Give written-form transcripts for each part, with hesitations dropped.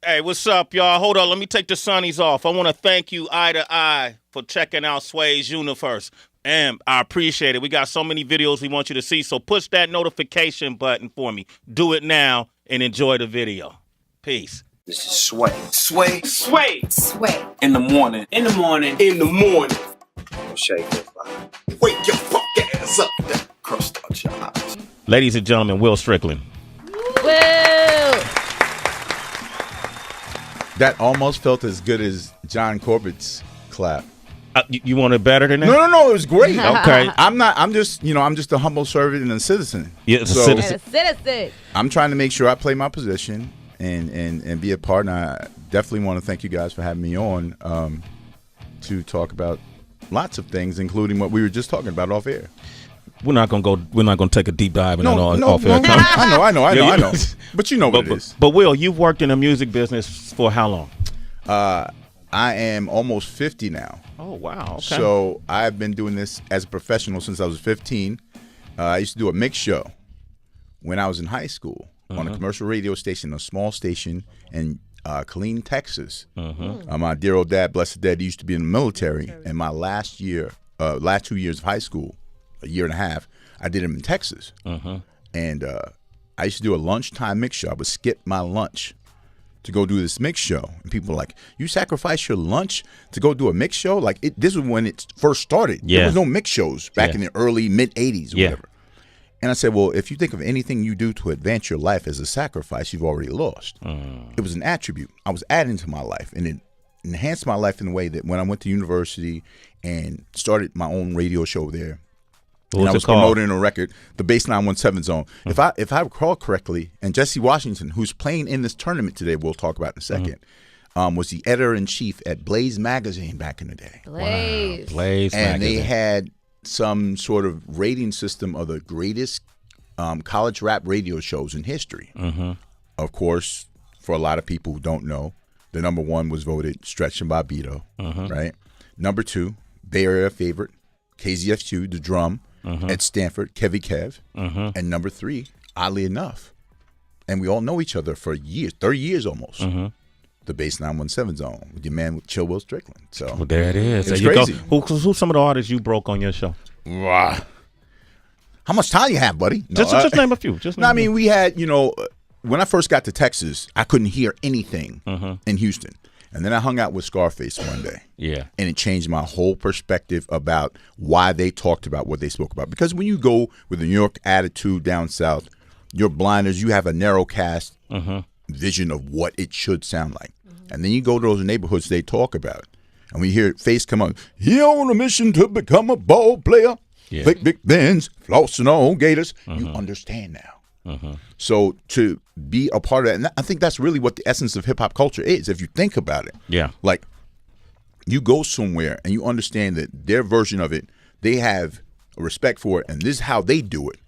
Hey, what's up, y'all? Hold on, let me take the sunnies off. I want to thank you, Eye to Eye, for checking out Sway's Universe. And I appreciate it. We got so many videos we want you to see, so push that notification button for me. Do it now and enjoy the video. Peace. This is Sway. Sway. Sway. Sway. In the morning. In the morning. In the morning. Shake it. Wake your fuck ass up. Crust out your eyes. Ladies and gentlemen, Will Strickland. Woo! That almost felt as good as John Corbett's clap. You want it better than that? No, it was great. Okay. I'm just a humble servant and a citizen. Yeah, it's a citizen. And a citizen. I'm trying to make sure I play my position and be a partner. I definitely want to thank you guys for having me on to talk about lots of things, including what we were just talking about off air. We're not gonna take a deep dive in off air. I know. But you know what it is. But Will, you've worked in the music business for how long? I am almost 50 now. Oh, wow. Okay. So I've been doing this as a professional since I was 15. I used to do a mix show when I was in high school on a commercial radio station, a small station in Killeen, Texas. My dear old dad, blessed dead, he used to be in the military. And my last 2 years of high school, a year and a half, I did them in Texas. And I used to do a lunchtime mix show. I would skip my lunch to go do this mix show. And people were like, you sacrifice your lunch to go do a mix show? Like, this was when it first started. Yeah. There was no mix shows back in the early, mid-'80s or whatever. And I said, well, if you think of anything you do to advance your life as a sacrifice, you've already lost. It was an attribute I was adding to my life, and it enhanced my life in a way that when I went to university and started my own radio show there, and I was promoting a record, the Bass 917 Zone. If I recall correctly, and Jesse Washington, who's playing in this tournament today, we'll talk about in a second, was the editor-in-chief at Blaze Magazine back in the day. Blaze. Wow. Blaze And Magazine. they had some sort of rating system of the greatest college rap radio shows in history. Of course, for a lot of people who don't know, the number one was voted Stretch and Bobbito, right? Number two, Bay Area favorite, KZF2, The Drum, at Stanford, Kevy Kev. And number three, oddly enough, and we all know each other for years, 30 years almost, the Bass 917 Zone with your man Chill Will Strickland. So Well, there it is. It's There you crazy. go. Who's some of the artists you broke on your show? Wow. How much time you have, buddy? No, Just name a few. No, I mean, we had, when I first got to Texas, I couldn't hear anything in Houston. And then I hung out with Scarface one day. Yeah. And it changed my whole perspective about why they talked about what they spoke about. Because when you go with a New York attitude down south, you're blinders, you have a narrow cast vision of what it should sound like. And then you go to those neighborhoods they talk about. And we hear Face come out, he on a mission to become a ball player. Yeah. Big Benz, flossing on Gators. You understand now. So to be a part of that, and I think that's really what the essence of hip hop culture is, if you think about it. Yeah. Like, you go somewhere and you understand that their version of it, they have a respect for it, and this is how they do it.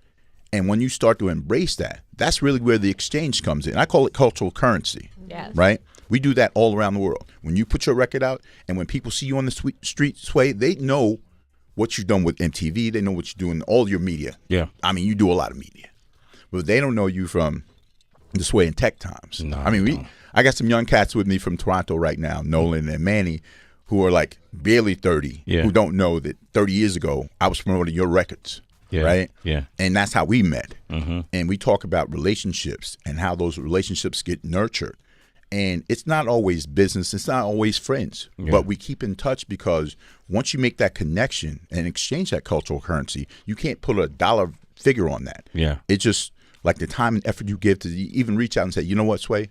And when you start to embrace that, that's really where the exchange comes in. I call it cultural currency. Yes. Right? We do that all around the world. When you put your record out, and when people see you on the street, Sway, they know what you've done with MTV. They know what you do in all your media. Yeah. I mean, you do a lot of media. But they don't know you from the Sway and Tech Times. No, I mean, I got some young cats with me from Toronto right now, Nolan and Manny, who are like barely 30, who don't know that 30 years ago, I was promoting your records. Yeah. Right? Yeah. And that's how we met. And we talk about relationships and how those relationships get nurtured. And it's not always business. It's not always friends. Yeah. But we keep in touch because once you make that connection and exchange that cultural currency, you can't put a dollar figure on that. Yeah. It's just like the time and effort you give to even reach out and say, you know what, Sway,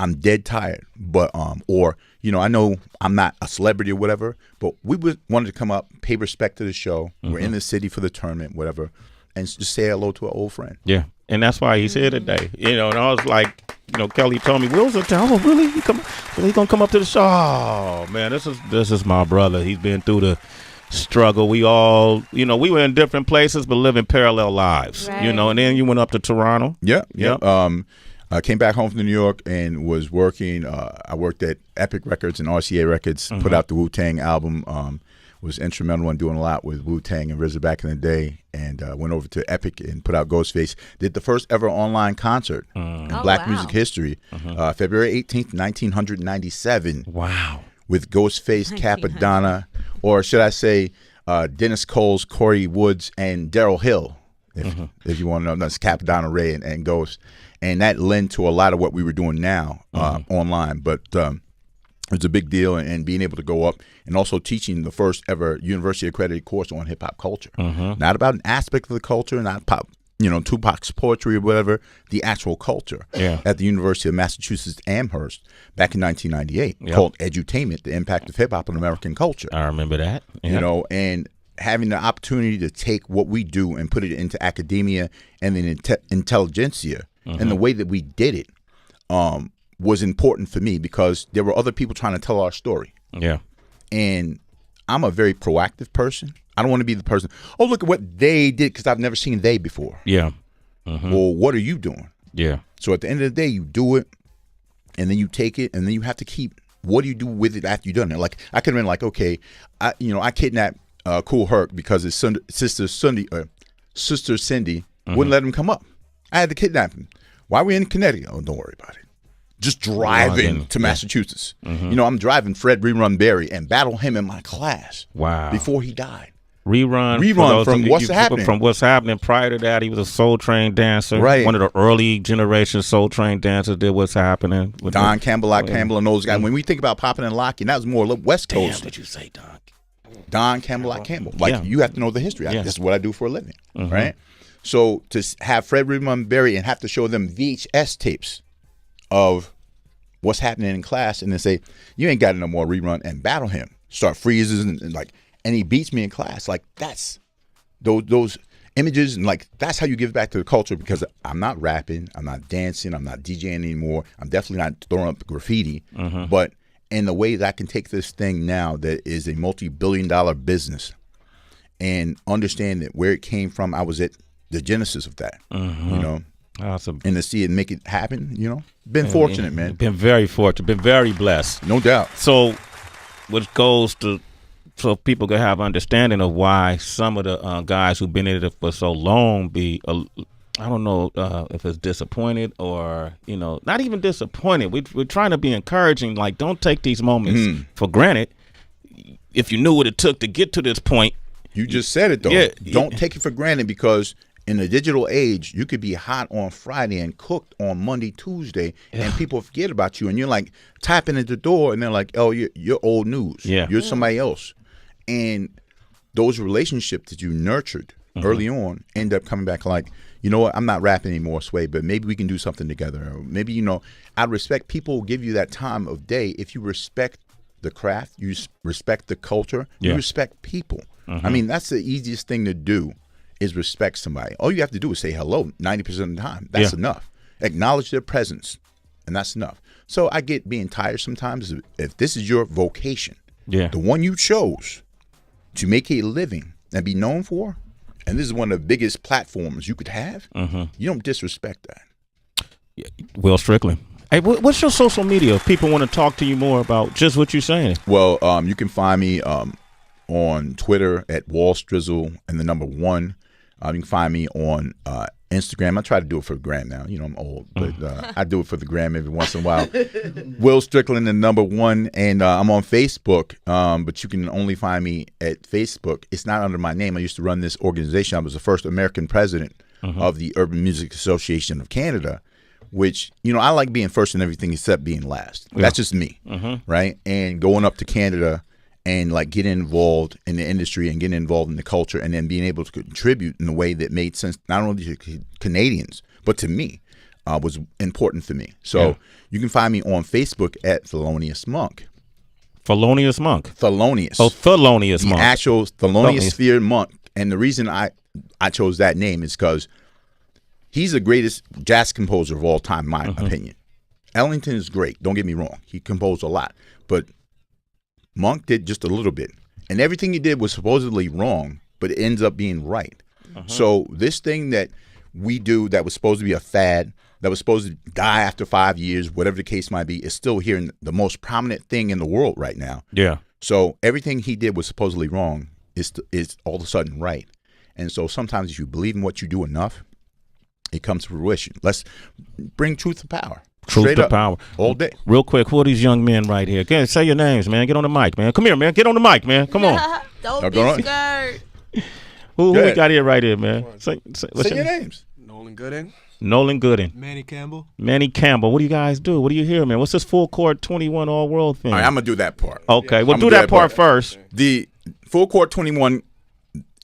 I'm dead tired. But, or, I know I'm not a celebrity or whatever, but we wanted to come up, pay respect to the show. We're in the city for the tournament, whatever, and just say hello to an old friend. Yeah. And that's why he's here today. And I was like, Kelly told me, Will's in town. Oh, really? He gonna come up to the show? Oh, man, this is my brother. He's been through the struggle. We all, we were in different places, but living parallel lives, Right. and then you went up to Toronto. Yeah. I came back home from New York and was working. I worked at Epic Records and RCA Records, put out the Wu-Tang album. was instrumental in doing a lot with Wu-Tang and RZA back in the day, and went over to Epic and put out Ghostface. Did the first ever online concert in Black music history, February 18th, 1997. Wow. With Ghostface, Capadonna, or should I say Dennis Coles, Corey Woods, and Daryl Hill, if you want to know. That's Capadonna, Ray, and Ghost. And that led to a lot of what we were doing now online. But it's a big deal, and being able to go up and also teaching the first ever university accredited course on hip hop culture. Not about an aspect of the culture, not pop, Tupac's poetry or whatever, the actual culture. At the University of Massachusetts Amherst back in 1998, called Edutainment: The Impact of Hip Hop on American Culture. I remember that. And having the opportunity to take what we do and put it into academia and then intelligentsia, and the way that we did it was important for me because there were other people trying to tell our story. And I'm a very proactive person. I don't want to be the person, oh, look at what they did, because I've never seen they before. Well, what are you doing? So at the end of the day, you do it, and then you take it, and then you have to keep, what do you do with it after you've done it? Like, I could have been like, okay, I kidnapped Cool Herc because his sister Cindy wouldn't let him come up. I had to kidnap him. Why are we in Connecticut? Oh, don't worry about it. Just driving to Massachusetts. I'm driving Fred Rerun Berry and battle him in my class. Before he died. Rerun from What's Happening. From What's Happening. Prior to that, he was a Soul Train dancer. One of the early generation Soul Train dancers did What's Happening. With Don Campbell, Campbell, and those guys. When we think about popping and locking, that was more West Coast. Damn, did you say Don? Don Campbell, Campbell. Like, you have to know the history. This is what I do for a living, right? So to have Fred Rerun Berry and have to show them VHS tapes of what's happening in class, and then say, you ain't got it no more, Rerun, and battle him, start freezes and he beats me in class. Like, that's those images, and like, that's how you give back to the culture, because I'm not rapping, I'm not dancing, I'm not DJing anymore, I'm definitely not throwing up graffiti, but in the way that I can take this thing now that is a multi-billion-dollar business and understand that where it came from, I was at the genesis of that, Awesome. And to see it make it happen, been fortunate, man. Been very fortunate. Been very blessed. No doubt. So, which goes to, so people can have understanding of why some of the guys who've been in it for so long be, I don't know if it's disappointed or, not even disappointed. We're trying to be encouraging. Like, don't take these moments for granted. If you knew what it took to get to this point. You just said it, though. Don't take it for granted, because in the digital age, you could be hot on Friday and cooked on Monday, Tuesday, and people forget about you. And you're like tapping at the door, and they're like, oh, you're old news. You're somebody else. And those relationships that you nurtured early on end up coming back like, you know what, I'm not rapping anymore, Sway, but maybe we can do something together. Or maybe, I respect, people will give you that time of day if you respect the craft, you respect the culture, you respect people. I mean, that's the easiest thing to do, is respect somebody. All you have to do is say hello 90% of the time. That's enough. Acknowledge their presence, and that's enough. So I get being tired sometimes. If this is your vocation, the one you chose to make a living and be known for, and this is one of the biggest platforms you could have, you don't disrespect that. Will Strickland. Hey, what's your social media? If people want to talk to you more about just what you're saying. Well, you can find me on Twitter at WallStrizzle and the number 1. You can find me on Instagram. I try to do it for the gram now. I'm old, but I do it for the gram every once in a while. Will Strickland, the number 1, and I'm on Facebook, but you can only find me at Facebook. It's not under my name. I used to run this organization. I was the first American president of the Urban Music Association of Canada, which, I like being first in everything except being last. That's just me, right? And going up to Canada and like getting involved in the industry and getting involved in the culture, and then being able to contribute in a way that made sense not only to Canadians but to me was important for me. So you can find me on Facebook at Thelonious Monk. Thelonious Monk. Thelonious. Oh, Thelonious Monk. The actual Thelonious Sphere Monk. And the reason I chose that name is because he's the greatest jazz composer of all time, in my opinion. Ellington is great. Don't get me wrong. He composed a lot. But Monk did just a little bit. And everything he did was supposedly wrong, but it ends up being right. So this thing that we do that was supposed to be a fad, that was supposed to die after 5 years, whatever the case might be, is still here in the most prominent thing in the world right now. So everything he did was supposedly wrong is all of a sudden right. And so sometimes if you believe in what you do enough, it comes to fruition. Let's bring truth to power. Truth Straight to up, power. all day. Real quick, who are these young men right here? Say your names, man. Get on the mic, man. Come here, man. Get on the mic, man. Come on. Don't go on. be scared. Who Go we ahead. got here right here, man? Say your names. Nolan Gooden. Nolan Gooden. Manny Campbell. Manny Campbell. What do you guys do? What do you hear, man? What's this full court 21 all world thing? All right, I'm going to do that part. Okay, we'll I'm do gonna that part first. The full court 21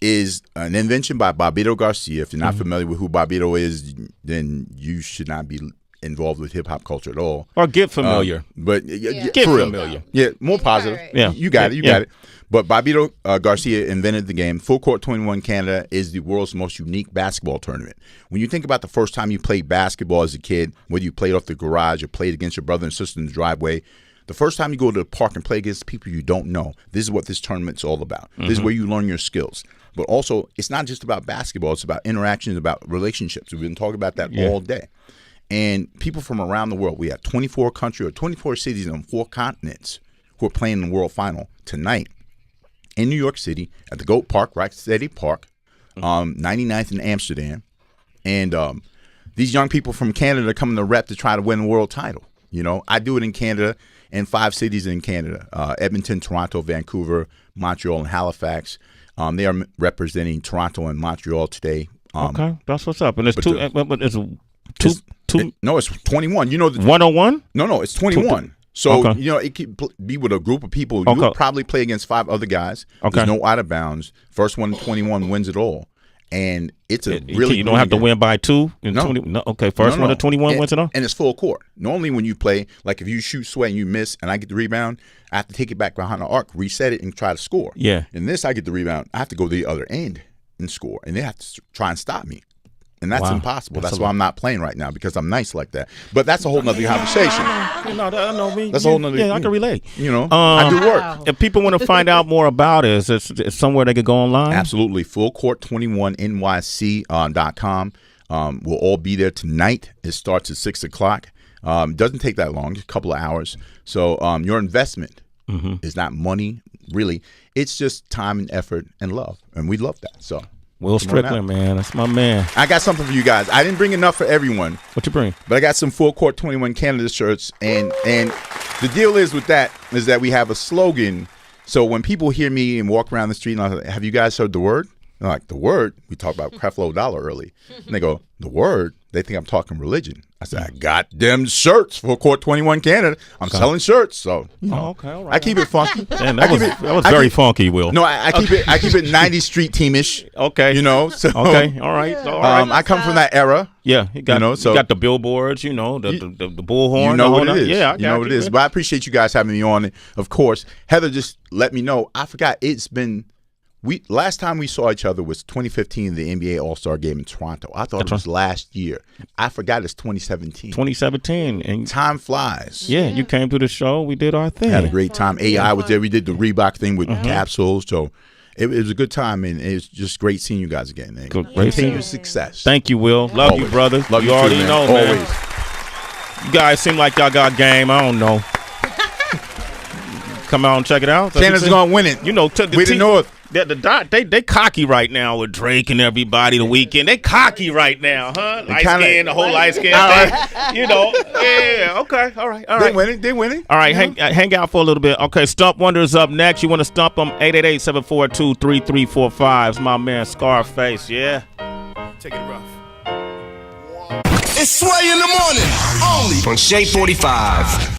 is an invention by Bobbito Garcia. If you're not familiar with who Bobbito is, then you should not be involved with hip hop culture at all. Or get familiar. But Get for real. familiar. Yeah, more positive. Right. Yeah. You got it. You got it. But Bobbito Garcia invented the game. Full Court 21 Canada is the world's most unique basketball tournament. When you think about the first time you played basketball as a kid, whether you played off the garage or played against your brother and sister in the driveway, the first time you go to the park and play against people you don't know, this is what this tournament's all about. This is where you learn your skills. But also, it's not just about basketball. It's about interactions, about relationships. We've been talking about that all day. And people from around the world, we have 24 countries or 24 cities on 4 continents who are playing in the World Final tonight in New York City at the Goat Park, Rock Steady Park, 99th in Amsterdam. And these young people from Canada are coming to rep to try to win the world title. You know, I do it in Canada and 5 cities in Canada, Edmonton, Toronto, Vancouver, Montreal, and Halifax. They are representing Toronto and Montreal today. Okay, that's what's up. And it's No, it's 21. You know, 101? No, it's 21. So, Okay. you know, it could be with a group of people. You would probably play against 5 other guys. Okay. There's no out of bounds. First one to 21 wins it all. And it's a really You don't have to win by 2? No. Okay, first one to 21 and, wins it all? And it's full court. Normally when you play, like if you shoot sway and you miss and I get the rebound, I have to take it back behind the arc, reset it, and try to score. Yeah. In this, I get the rebound. I have to go to the other end and score. And they have to try and stop me. And that's impossible. That's why I'm not playing right now, because I'm nice like that. But that's a whole nother conversation. No, I know me. That's a whole nother. Yeah, I can relate. You know, I do work. If people want to find out more about it, is it somewhere they could go online? Absolutely. Fullcourt21nyc.com. We'll all be there tonight. It starts at 6 o'clock. It doesn't take that long, just a couple of hours. So your investment is not money, really. It's just time and effort and love. And we love that. So. Will Strickland, man. That's my man. I got something for you guys. I didn't bring enough for everyone. What you bring? But I got some Full Court 21 Canada shirts. And the deal is with that is that we have a slogan. So when people hear me and walk around the street, and I'm like, have you guys heard the word? They're like, the word? We talked about Creflo Dollar early. And they go, the word? They think I'm talking religion. I said, I got them shirts, Full Court 21 Canada. I'm selling shirts. So, you know, okay, all right. I keep it funky. Man, that was very funky, Will. No, I keep it 90s street teamish. Okay. You know, so Okay, all right. All right. I come from that era. Yeah, you got, you know, so you got the billboards, the bullhorn. You know what it is. Yeah, you know what it is. But I appreciate you guys having me on. Of course, Heather just let me know. I forgot. It's been last time we saw each other was 2015, the NBA All-Star Game in Toronto. I thought it was last year. I forgot it's 2017. 2017, and time flies. Yeah, you came to the show. We did our thing. Had a great time. AI was there. We did the Reebok thing with capsules. So it was a good time, and it was just great seeing you guys again. And great seeing you. Success. Thank you, Will. Love Always. you, brother. Love you already too, man. know, man. Always. You guys seem like y'all got game. I don't know. Come out and check it out. Canada's gonna win it. You know, we the North. They cocky right now with Drake and everybody the weekend. They cocky right now, huh? Light skin, the whole light skin thing. You know, yeah, okay, all right. They winning. All right, hang out for a little bit. Okay, Stump Wonder is up next. You want to stump them? 888-742-3345. It's my man Scarface, yeah. Take it rough. It's Sway in the morning, only on Shea 45.